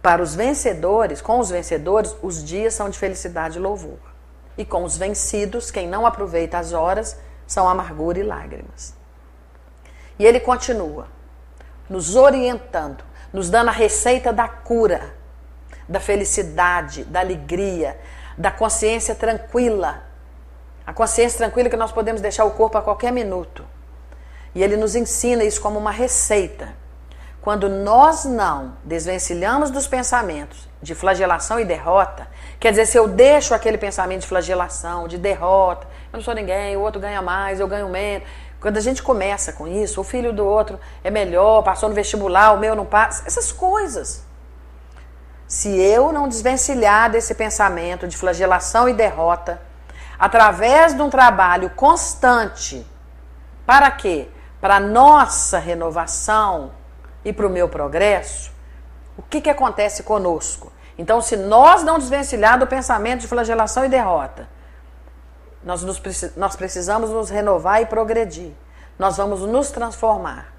[SPEAKER 1] Para os vencedores, com os vencedores, os dias são de felicidade e louvor. E com os vencidos, quem não aproveita as horas, são amargura e lágrimas. E ele continua nos orientando, nos dando a receita da cura, da felicidade, da alegria, da consciência tranquila. A consciência tranquila que nós podemos deixar o corpo a qualquer minuto. E ele nos ensina isso como uma receita. Quando nós não desvencilhamos dos pensamentos de flagelação e derrota, quer dizer, se eu deixo aquele pensamento de flagelação, de derrota, eu não sou ninguém, o outro ganha mais, eu ganho menos. Quando a gente começa com isso, o filho do outro é melhor, passou no vestibular, o meu não passa, essas coisas. Se eu não desvencilhar desse pensamento de flagelação e derrota, através de um trabalho constante, para quê? Para a nossa renovação e para o meu progresso, o que acontece conosco? Então, se nós não desvencilhar do pensamento de flagelação e derrota, nós precisamos nos renovar e progredir. Nós vamos nos transformar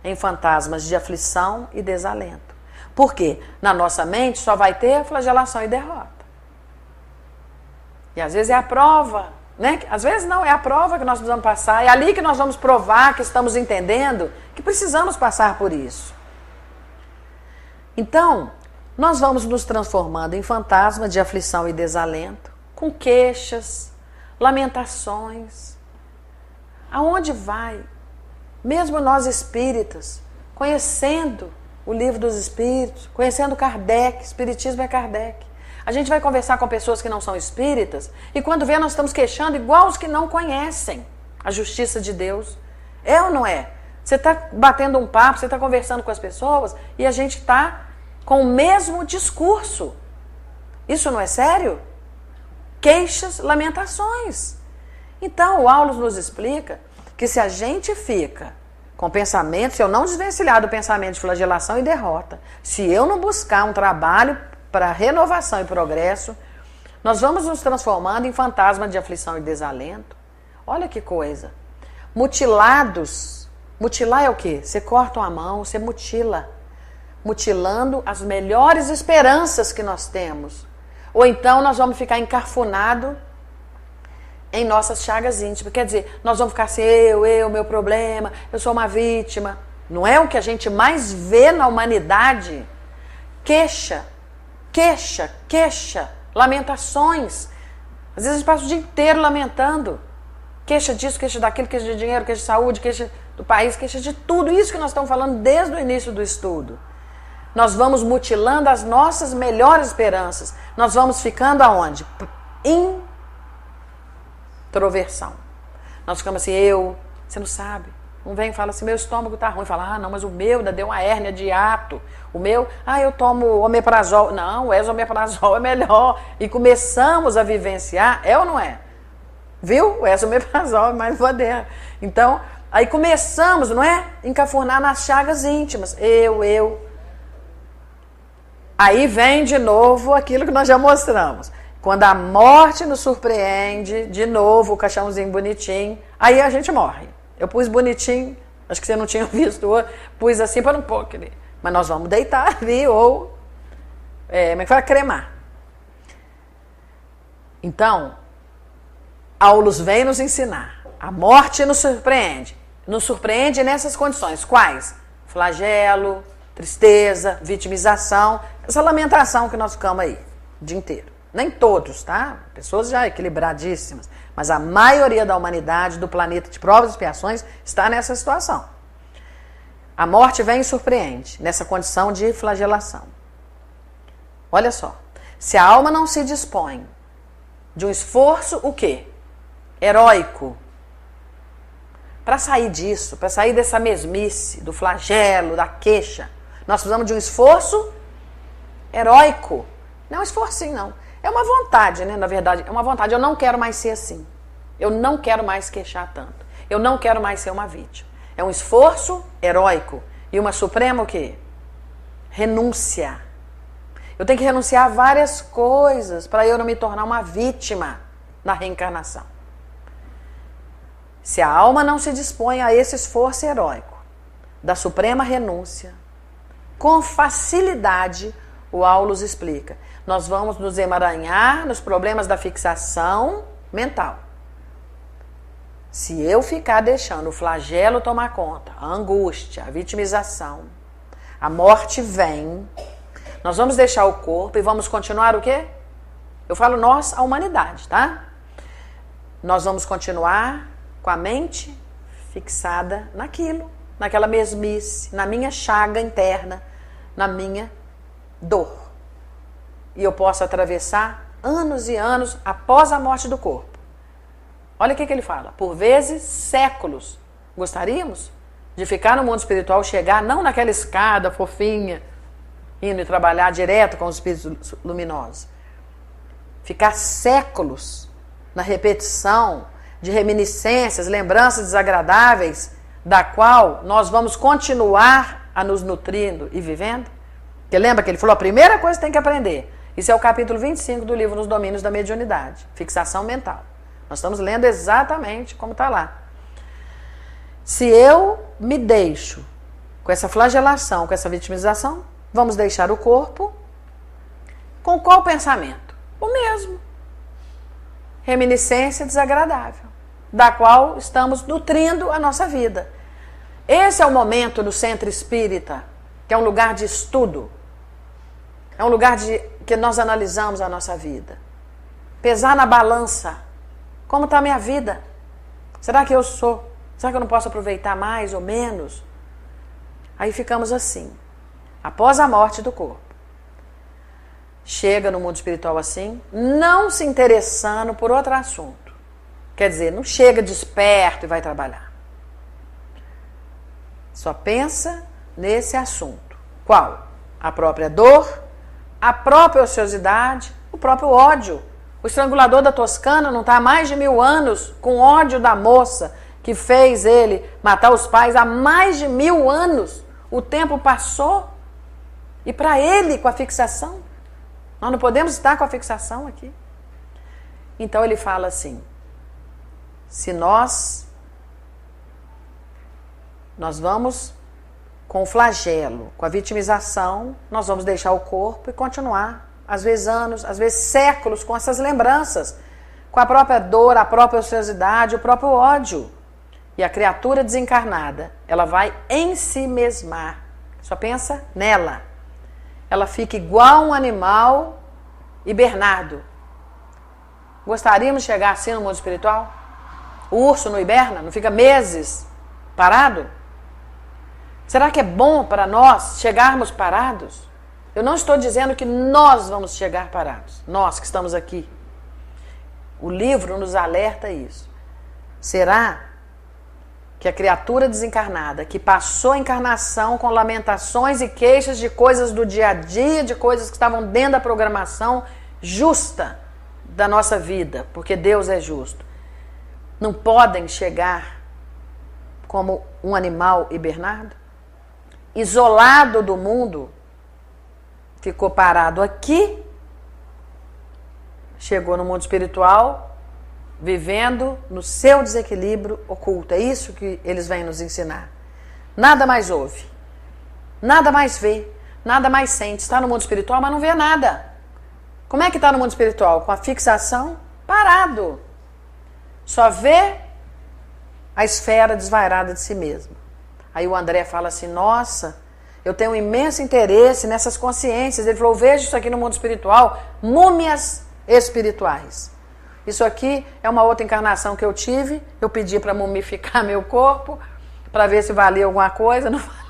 [SPEAKER 1] em fantasmas de aflição e desalento. Por quê? Na nossa mente só vai ter flagelação e derrota. E às vezes é a prova, né? Às vezes não, é a prova que nós precisamos passar. É ali que nós vamos provar que estamos entendendo que precisamos passar por isso. Então, nós vamos nos transformando em fantasma de aflição e desalento, com queixas, lamentações. Aonde vai? Mesmo nós espíritas, conhecendo o livro dos espíritos, conhecendo Kardec, espiritismo é Kardec. A gente vai conversar com pessoas que não são espíritas e quando vê nós estamos queixando igual os que não conhecem a justiça de Deus. É ou não é? Você está batendo um papo, você está conversando com as pessoas e a gente está com o mesmo discurso. Isso não é sério? Queixas, lamentações. Então o Aulus nos explica que se a gente fica com pensamento, se eu não desvencilhar do pensamento de flagelação e derrota, se eu não buscar um trabalho para renovação e progresso, nós vamos nos transformando em fantasma de aflição e desalento. Olha que coisa. Mutilados. Mutilar é o quê? Você corta uma mão, você mutila. Mutilando as melhores esperanças que nós temos. Ou então nós vamos ficar encarfunados em nossas chagas íntimas. Quer dizer, nós vamos ficar assim, meu problema, eu sou uma vítima. Não é o que a gente mais vê na humanidade? Queixa, lamentações. Às vezes a gente passa o dia inteiro lamentando. Queixa disso, queixa daquilo, queixa de dinheiro, queixa de saúde, queixa do país, queixa de tudo isso que nós estamos falando desde o início do estudo. Nós vamos mutilando as nossas melhores esperanças. Nós vamos ficando aonde? Introversão. Nós ficamos assim, você não sabe. Um vem e fala assim, meu estômago tá ruim. Fala, não, mas o meu ainda deu uma hérnia de hiato. O meu, eu tomo omeprazol. Não, o esomeprazol é melhor. E começamos a vivenciar, é ou não é? Viu? O esomeprazol é mais poder. Então, aí começamos, não é? Encafurnar nas chagas íntimas. Aí vem de novo aquilo que nós já mostramos. Quando a morte nos surpreende, de novo o caixãozinho bonitinho, aí a gente morre. Eu pus bonitinho, acho que você não tinha visto, pus assim para não pôr aquele. Mas nós vamos deitar ali ou, como é que fala? Cremar. Então, Aulus vem nos ensinar. A morte nos surpreende. Nos surpreende nessas condições. Quais? Flagelo, tristeza, vitimização, essa lamentação que nós ficamos aí o dia inteiro. Nem todos, tá? Pessoas já equilibradíssimas. Mas a maioria da humanidade, do planeta de provas e expiações, está nessa situação. A morte vem e surpreende nessa condição de flagelação. Olha só, se a alma não se dispõe de um esforço, o quê? Heróico, para sair disso, para sair dessa mesmice, do flagelo, da queixa, nós precisamos de um esforço heróico. Não é um esforcinho, não. É uma vontade, né? Na verdade, é uma vontade. Eu não quero mais ser assim. Eu não quero mais queixar tanto. Eu não quero mais ser uma vítima. É um esforço heróico. E uma suprema o quê? Renúncia. Eu tenho que renunciar a várias coisas para eu não me tornar uma vítima na reencarnação. Se a alma não se dispõe a esse esforço heróico, da suprema renúncia, com facilidade, o Aulus explica, nós vamos nos emaranhar nos problemas da fixação mental. Se eu ficar deixando o flagelo tomar conta, a angústia, a vitimização, a morte vem, nós vamos deixar o corpo e vamos continuar o quê? Eu falo nós, a humanidade, tá? Nós vamos continuar com a mente fixada naquilo, naquela mesmice, na minha chaga interna, na minha dor. E eu posso atravessar anos e anos após a morte do corpo. Olha o que ele fala. Por vezes, séculos. Gostaríamos de ficar no mundo espiritual, chegar não naquela escada fofinha, indo e trabalhar direto com os espíritos luminosos. Ficar séculos na repetição de reminiscências, lembranças desagradáveis, da qual nós vamos continuar a nos nutrindo e vivendo. Porque lembra que ele falou, a primeira coisa que tem que aprender. Isso é o capítulo 25 do livro Nos Domínios da Mediunidade. Fixação mental. Nós estamos lendo exatamente como está lá. Se eu me deixo com essa flagelação, com essa vitimização, vamos deixar o corpo com qual pensamento? O mesmo. Reminiscência desagradável, da qual estamos nutrindo a nossa vida. Esse é o momento no centro espírita, que é um lugar de estudo. É um lugar que nós analisamos a nossa vida. Pesar na balança. Como está a minha vida? Será que eu sou? Será que eu não posso aproveitar mais ou menos? Aí ficamos assim. Após a morte do corpo. Chega no mundo espiritual assim, não se interessando por outro assunto. Quer dizer, não chega desperto e vai trabalhar. Só pensa nesse assunto. Qual? A própria dor, a própria ociosidade, o próprio ódio. O estrangulador da Toscana não está há mais de 1000 anos com ódio da moça que fez ele matar os pais há mais de 1000 anos. O tempo passou e para ele com a fixação. Nós não podemos estar com a fixação aqui. Então ele fala assim, se nós vamos com o flagelo, com a vitimização, nós vamos deixar o corpo e continuar, às vezes anos, às vezes séculos, com essas lembranças, com a própria dor, a própria ociosidade, o próprio ódio. E a criatura desencarnada, ela vai em si mesmar, só pensa nela. Ela fica igual um animal hibernado. Gostaríamos de chegar assim no mundo espiritual? O urso não hiberna? Não fica meses parado? Será que é bom para nós chegarmos parados? Eu não estou dizendo que nós vamos chegar parados. Nós que estamos aqui. O livro nos alerta isso. Será que a criatura desencarnada, que passou a encarnação com lamentações e queixas de coisas do dia a dia, de coisas que estavam dentro da programação justa da nossa vida, porque Deus é justo, não podem chegar como um animal hibernado? Isolado do mundo, ficou parado aqui, chegou no mundo espiritual, vivendo no seu desequilíbrio oculto. É isso que eles vêm nos ensinar. Nada mais ouve, nada mais vê, nada mais sente. Está no mundo espiritual, mas não vê nada. Como é que está no mundo espiritual? Com a fixação, parado. Só vê a esfera desvairada de si mesmo. Aí o André fala assim, nossa, eu tenho um imenso interesse nessas consciências. Ele falou, vejo isso aqui no mundo espiritual, múmias espirituais. Isso aqui é uma outra encarnação que eu tive, eu pedi para mumificar meu corpo, para ver se valia alguma coisa, não valeu.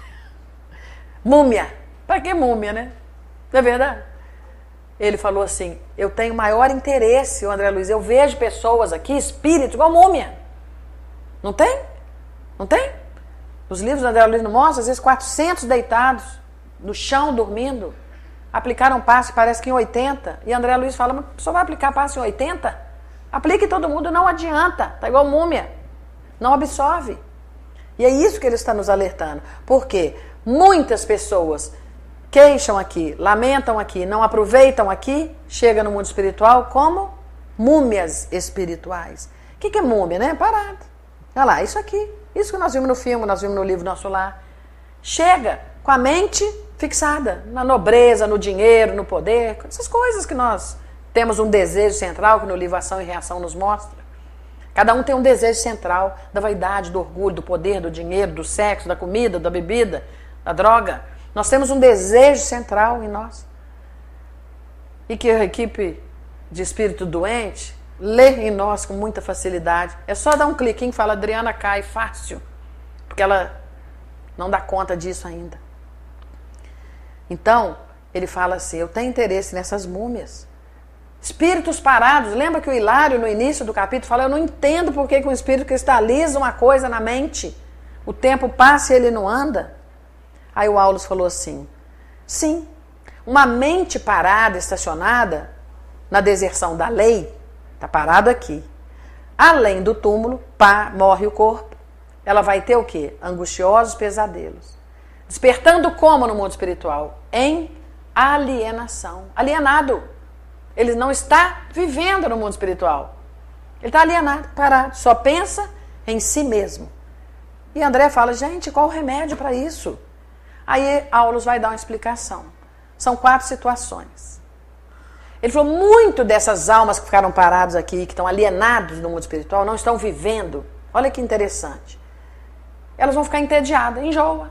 [SPEAKER 1] Múmia. Para que múmia, né? Não é verdade? Ele falou assim, eu tenho maior interesse, o André Luiz, eu vejo pessoas aqui, espíritos, igual múmia. Não tem? Não tem? Os livros do André Luiz não mostram, às vezes 400 deitados, no chão, dormindo. Aplicaram passe, parece que em 80. E André Luiz fala, mas a pessoa vai aplicar passe em 80? Aplique todo mundo, não adianta. Tá igual múmia. Não absorve. E é isso que ele está nos alertando. Por quê? Muitas pessoas queixam aqui, lamentam aqui, não aproveitam aqui, chega no mundo espiritual como múmias espirituais. O que é múmia, né? Parado. Olha lá, isso aqui. Isso que nós vimos no filme, nós vimos no livro Nosso Lar. Chega com a mente fixada na nobreza, no dinheiro, no poder, essas coisas que nós temos um desejo central, que no livro Ação e Reação nos mostra. Cada um tem um desejo central da vaidade, do orgulho, do poder, do dinheiro, do sexo, da comida, da bebida, da droga. Nós temos um desejo central em nós. E que a equipe de espírito doente lê em nós com muita facilidade. É só dar um cliquinho e fala, Adriana cai, fácil. Porque ela não dá conta disso ainda. Então, ele fala assim, eu tenho interesse nessas múmias. Espíritos parados, lembra que o Hilário no início do capítulo fala, eu não entendo por que um espírito cristaliza uma coisa na mente, o tempo passa e ele não anda. Aí o Aulus falou assim, sim, uma mente parada, estacionada, na deserção da lei, está parado aqui, além do túmulo, morre o corpo, ela vai ter o quê? Angustiosos pesadelos. Despertando como no mundo espiritual? Em alienação. Alienado. Ele não está vivendo no mundo espiritual. Ele está alienado, parado. Só pensa em si mesmo. E André fala, gente, qual o remédio para isso? Aí Aulus vai dar uma explicação. São 4 situações. Ele falou, muito dessas almas que ficaram paradas aqui, que estão alienados no mundo espiritual, não estão vivendo. Olha que interessante. Elas vão ficar entediadas, enjoa.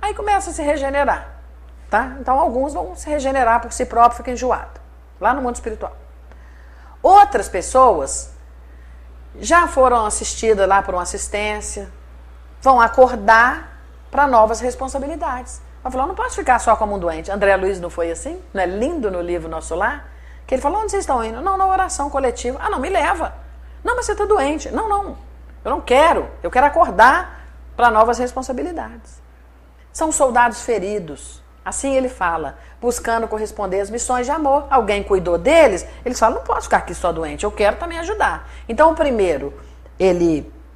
[SPEAKER 1] Aí começa a se regenerar. Tá? Então alguns vão se regenerar por si próprios, ficam enjoados. Lá no mundo espiritual. Outras pessoas já foram assistidas lá por uma assistência, vão acordar para novas responsabilidades. Vai falar, não posso ficar só como um doente. André Luiz não foi assim? Não é lindo no livro Nosso Lar? Que ele falou, onde vocês estão indo? Não, na oração coletiva. Ah, não, me leva. Não, mas você está doente. Não, eu não quero. Eu quero acordar para novas responsabilidades. São soldados feridos. Assim ele fala, buscando corresponder às missões de amor. Alguém cuidou deles, eles falam, não posso ficar aqui só doente, eu quero também ajudar. Então o primeiro,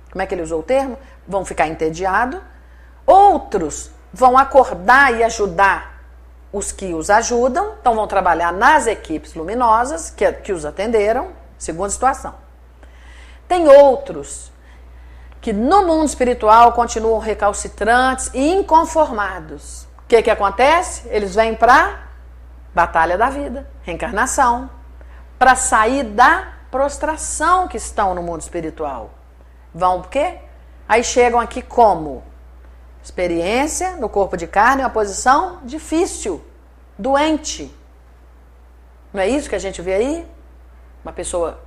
[SPEAKER 1] como é que ele usou o termo? Vão ficar entediados. Outros vão acordar e ajudar os que os ajudam, então vão trabalhar nas equipes luminosas que os atenderam, segunda situação. Tem outros que no mundo espiritual continuam recalcitrantes e inconformados. O que acontece? Eles vêm para batalha da vida, reencarnação, para sair da prostração que estão no mundo espiritual. Vão por quê? Aí chegam aqui como? Experiência no corpo de carne, uma posição difícil, doente. Não é isso que a gente vê aí? Uma pessoa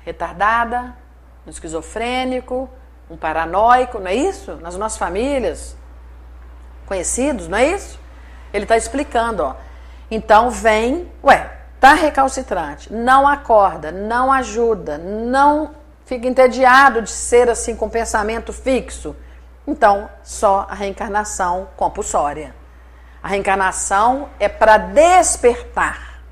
[SPEAKER 1] retardada, um esquizofrênico, um paranoico, não é isso? Nas nossas famílias, conhecidos, não é isso? Ele está explicando, ó. Então vem, tá recalcitrante, não acorda, não ajuda, não fica entediado de ser assim com pensamento fixo. Então, só a reencarnação compulsória. A reencarnação é para despertar.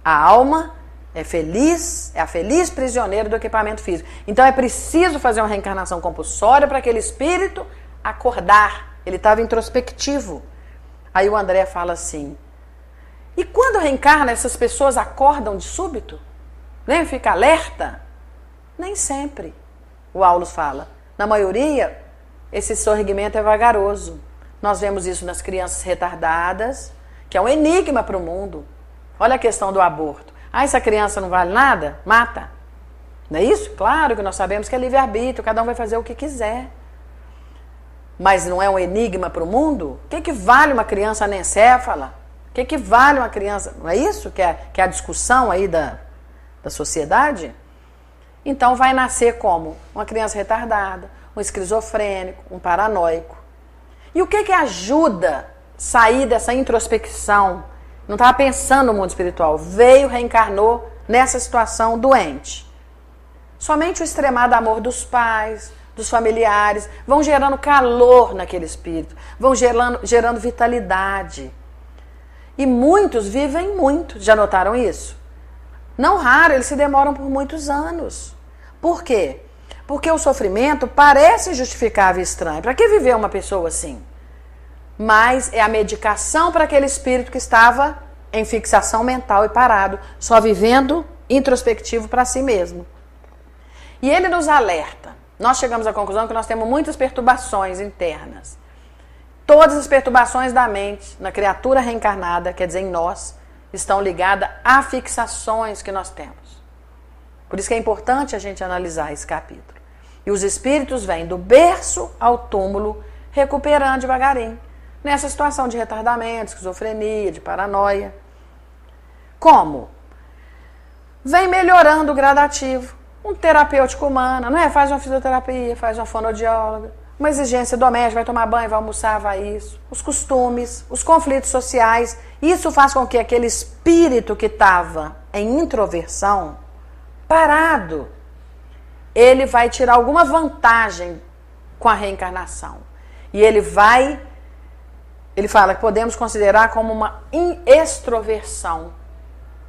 [SPEAKER 1] A alma é a feliz prisioneira do equipamento físico. Então é preciso fazer uma reencarnação compulsória para aquele espírito acordar. Ele estava introspectivo. Aí o André fala assim, e quando reencarna, essas pessoas acordam de súbito? Né? Fica alerta? Nem sempre. O Aulus fala, na maioria, esse sorrimento é vagaroso. Nós vemos isso nas crianças retardadas, que é um enigma para o mundo. Olha a questão do aborto. Ah, essa criança não vale nada? Mata. Não é isso? Claro que nós sabemos que é livre-arbítrio, cada um vai fazer o que quiser. Mas não é um enigma para o mundo? O que vale uma criança anencéfala? O que vale uma criança? Não é isso que é a discussão aí da sociedade? Então vai nascer como? Uma criança retardada, um esquizofrênico, um paranoico. E o que ajuda sair dessa introspecção, não estava pensando no mundo espiritual, veio, reencarnou nessa situação doente. Somente o extremado amor dos pais, dos familiares, vão gerando calor naquele espírito, vão gerando vitalidade. E muitos vivem muito, já notaram isso? Não raro, eles se demoram por muitos anos. Por quê? Porque o sofrimento parece justificável e estranho. Para que viver uma pessoa assim? Mas é a medicação para aquele espírito que estava em fixação mental e parado, só vivendo introspectivo para si mesmo. E ele nos alerta. Nós chegamos à conclusão que nós temos muitas perturbações internas. Todas as perturbações da mente, na criatura reencarnada, quer dizer, em nós, estão ligadas a fixações que nós temos. Por isso que é importante a gente analisar esse capítulo. E os espíritos vêm do berço ao túmulo, recuperando devagarinho, nessa situação de retardamento, esquizofrenia, de paranoia. Como? Vem melhorando o gradativo. Um terapêutico humano, não é? Faz uma fisioterapia, faz uma fonoaudióloga, uma exigência doméstica, vai tomar banho, vai almoçar, vai isso. Os costumes, os conflitos sociais. Isso faz com que aquele espírito que estava em introversão, parado, ele vai tirar alguma vantagem com a reencarnação. E ele fala que podemos considerar como uma extroversão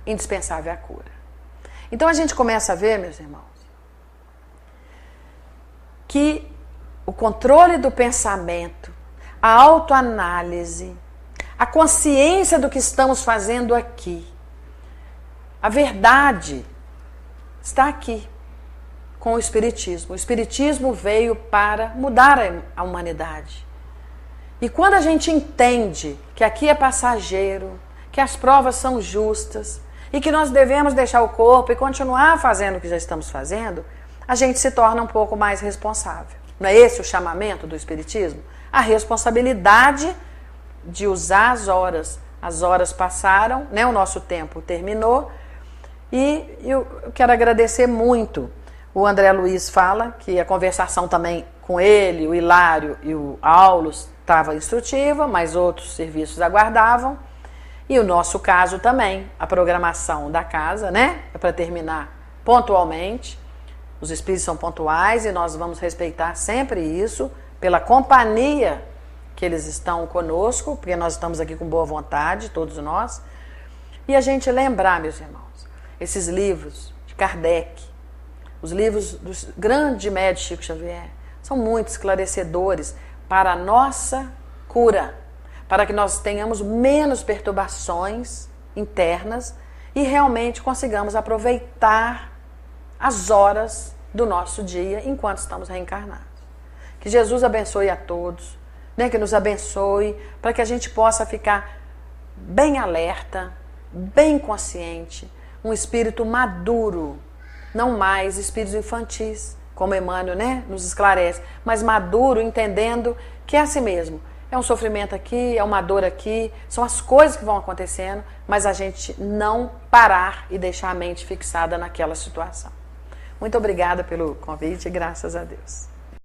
[SPEAKER 1] indispensável à cura. Então a gente começa a ver, meus irmãos, que o controle do pensamento, a autoanálise, a consciência do que estamos fazendo aqui, a verdade está aqui com o Espiritismo. O Espiritismo veio para mudar a humanidade. E quando a gente entende que aqui é passageiro, que as provas são justas e que nós devemos deixar o corpo e continuar fazendo o que já estamos fazendo, a gente se torna um pouco mais responsável. Não é esse o chamamento do Espiritismo? A responsabilidade de usar as horas. As horas passaram, né? O nosso tempo terminou. E eu quero agradecer muito. O André Luiz fala que a conversação também com ele, o Hilário e o Aulus estava instrutiva, mas outros serviços aguardavam. E o nosso caso também, a programação da casa, né? É para terminar pontualmente. Os espíritos são pontuais e nós vamos respeitar sempre isso, pela companhia que eles estão conosco, porque nós estamos aqui com boa vontade, todos nós. E a gente lembrar, meus irmãos, esses livros de Kardec, os livros do grande médico Chico Xavier, são muito esclarecedores para a nossa cura, para que nós tenhamos menos perturbações internas e realmente consigamos aproveitar as horas do nosso dia enquanto estamos reencarnados. Que Jesus abençoe a todos, né? Que nos abençoe para que a gente possa ficar bem alerta, bem consciente, um espírito maduro, não mais espíritos infantis, como Emmanuel, né, nos esclarece, mas maduro, entendendo que é assim mesmo. É um sofrimento aqui, é uma dor aqui, são as coisas que vão acontecendo, mas a gente não parar e deixar a mente fixada naquela situação. Muito obrigada pelo convite e graças a Deus.